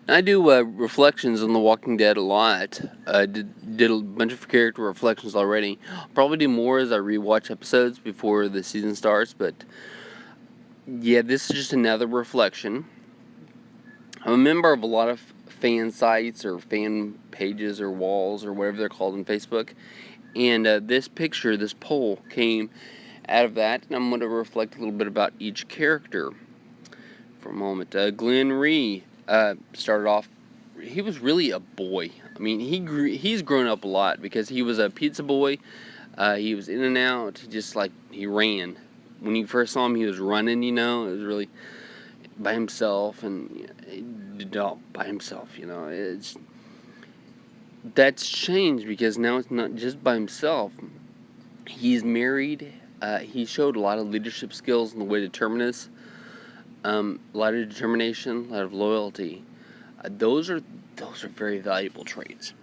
I do reflections on The Walking Dead a lot. Did a bunch of character reflections already. I'll probably do more as I rewatch episodes before the season starts, but yeah, this is just another reflection. I'm a member of a lot of fan sites or fan pages or walls or whatever they're called on Facebook, and this picture, this poll, came out of that, and I'm going to reflect a little bit about each character for a moment. Glenn Rhee started off. He was really a boy. I mean, he's grown up a lot because he was a pizza boy. He was in and out. He ran. When you first saw him, he was running. It was really by himself, and by himself. That's changed because now it's not just by himself. He's married. He showed a lot of leadership skills in the way to Terminus. A lot of determination, a lot of loyalty. Those are very valuable traits.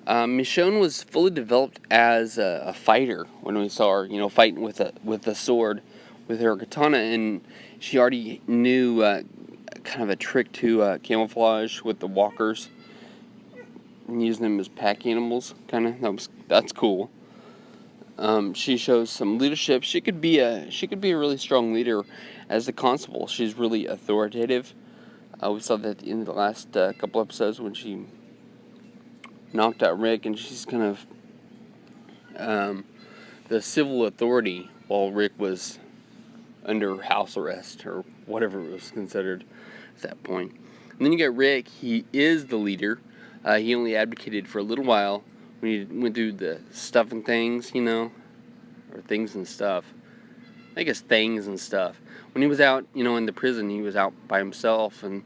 Michonne was fully developed as a fighter when we saw her, fighting with a sword, with her katana, and she already knew kind of a trick to camouflage with the walkers, and using them as pack animals. That's cool. She shows some leadership. She could be a really strong leader as the constable. She's really authoritative. We saw that in the last couple episodes when she knocked out Rick, and she's kind of the civil authority while Rick was under house arrest or whatever it was considered at that point. And then you got Rick. He is the leader. He only advocated for a little while when he went through the stuff and things, or things and stuff. I guess things and stuff. When he was out, in the prison, he was out by himself, and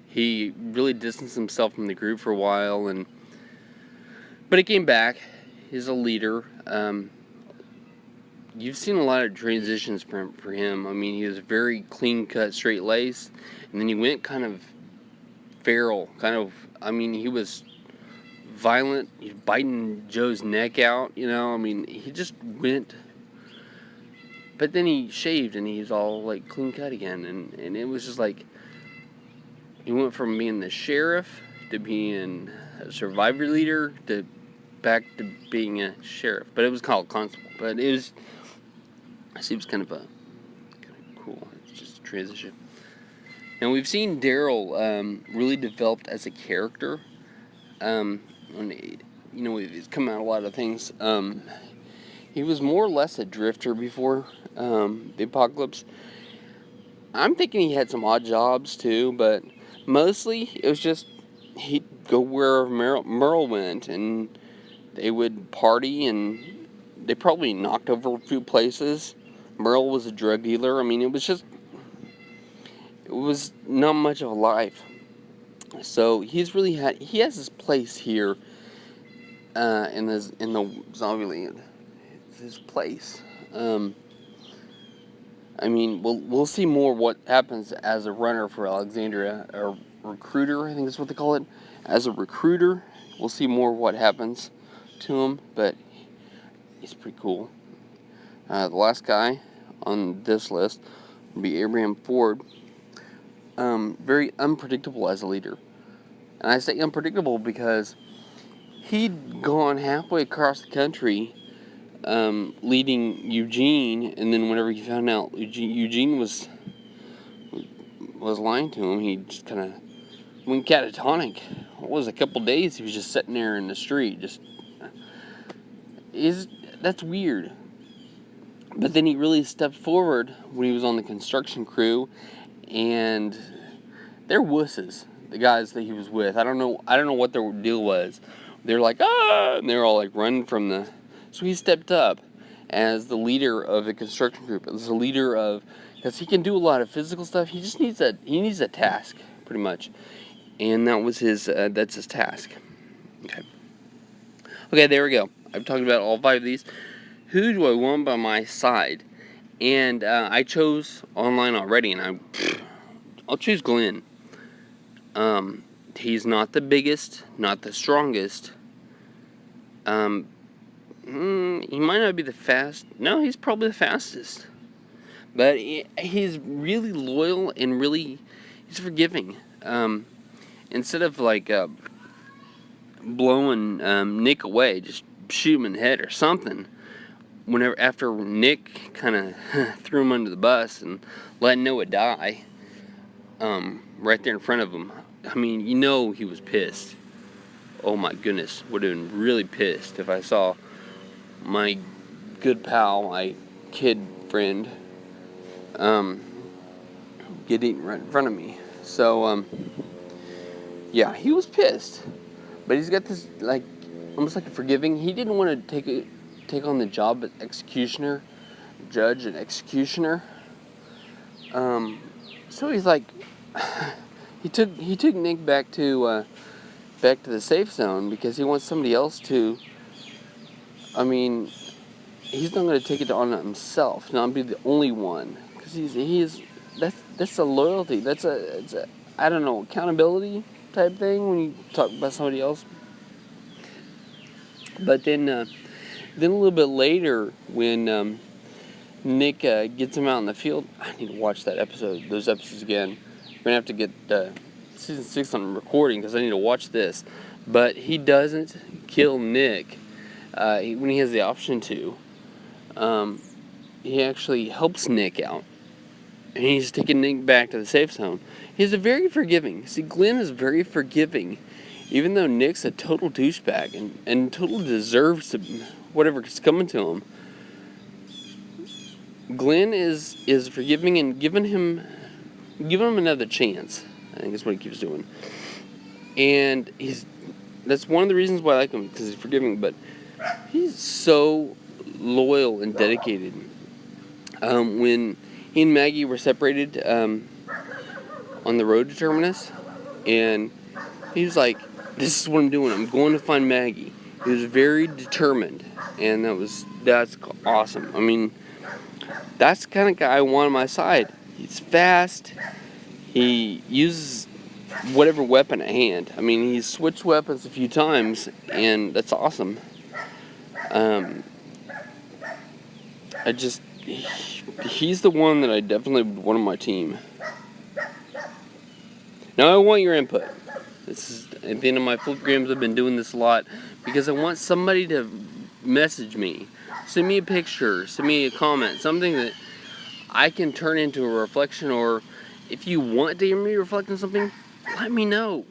he really distanced himself from the group for a while, but he came back. He's a leader. You've seen a lot of transitions for him. I mean, he was very clean-cut, straight-laced, and then he went kind of feral. He was violent. He was biting Joe's neck out, he just went. But then he shaved, and he's all, clean-cut again, and it was just he went from being the sheriff to being a survivor leader to back to being a sheriff. But it was called constable. But it seems kind of cool. It's just a transition. Now we've seen Daryl really developed as a character. He's come out a lot of things. He was more or less a drifter before the apocalypse. I'm thinking he had some odd jobs too, but mostly it was just he'd go where Merle went, and they would party, and they probably knocked over a few places. Merle was a drug dealer. It was not much of a life. So he has his place here in the Zombieland. It's his place. We'll see more what happens as a runner for Alexandria, or recruiter, I think that's what they call it. As a recruiter, we'll see more what happens to him, but he's pretty cool. The last guy on this list would be Abraham Ford. Very unpredictable as a leader. And I say unpredictable because he'd gone halfway across the country leading Eugene, and then whenever he found out Eugene was lying to him, he just kind of went catatonic. What was it, a couple days he was just sitting there in the street, that's weird. But then he really stepped forward when he was on the construction crew, and they're wusses, the guys that he was with. I don't know what their deal was. They're like, ah, and they're all running from the. So he stepped up as the leader of the construction group, as the leader of, because he can do a lot of physical stuff. He just needs a task, pretty much, and that's his task. Okay, there we go. I've talked about all 5 of these. Who do I want by my side? And I chose online already, and I'll choose Glenn. He's not the biggest, not the strongest. He might not be the fast. No, he's probably the fastest. But he's really loyal and he's forgiving. instead of like blowing Nick away, just shoot him in the head or something. Whenever after Nick kind of threw him under the bus and let Noah die, right there in front of him. I mean, you know he was pissed. Oh my goodness, would have been really pissed if I saw my good pal, my kid friend, get eaten right in front of me. So, yeah, he was pissed. But he's got this, like, almost like a forgiving. He didn't want to take on the job as executioner, judge and executioner. So he's like, he took Nick back to the safe zone because he wants somebody else to. I mean, he's not going to take it on himself, not be the only one, because that's a loyalty. It's a I don't know, accountability type thing when you talk about somebody else. But then a little bit later, when Nick gets him out in the field, I need to watch those episodes again. We're gonna have to get season 6 on recording because I need to watch this. But he doesn't kill Nick when he has the option to. He actually helps Nick out. And he's taking Nick back to the safe zone. He's very forgiving. See, Glenn is very forgiving. Even though Nick's a total douchebag and totally deserves whatever's coming to him. Glenn is forgiving and giving him another chance. I think that's what he keeps doing. And that's one of the reasons why I like him, because he's forgiving, but he's so loyal and dedicated. When he and Maggie were separated on the road to Terminus, and he was like, this is what I'm doing. I'm going to find Maggie. He was very determined, and that's awesome. I mean, that's the kind of guy I want on my side. He's fast. He uses whatever weapon at hand. I mean, he's switched weapons a few times, and that's awesome. He's the one that I definitely would want on my team. Now I want your input. This is at the end of my flipgrams. I've been doing this a lot because I want somebody to message me, send me a picture, send me a comment, something that I can turn into a reflection, or if you want to hear me reflect on something, let me know.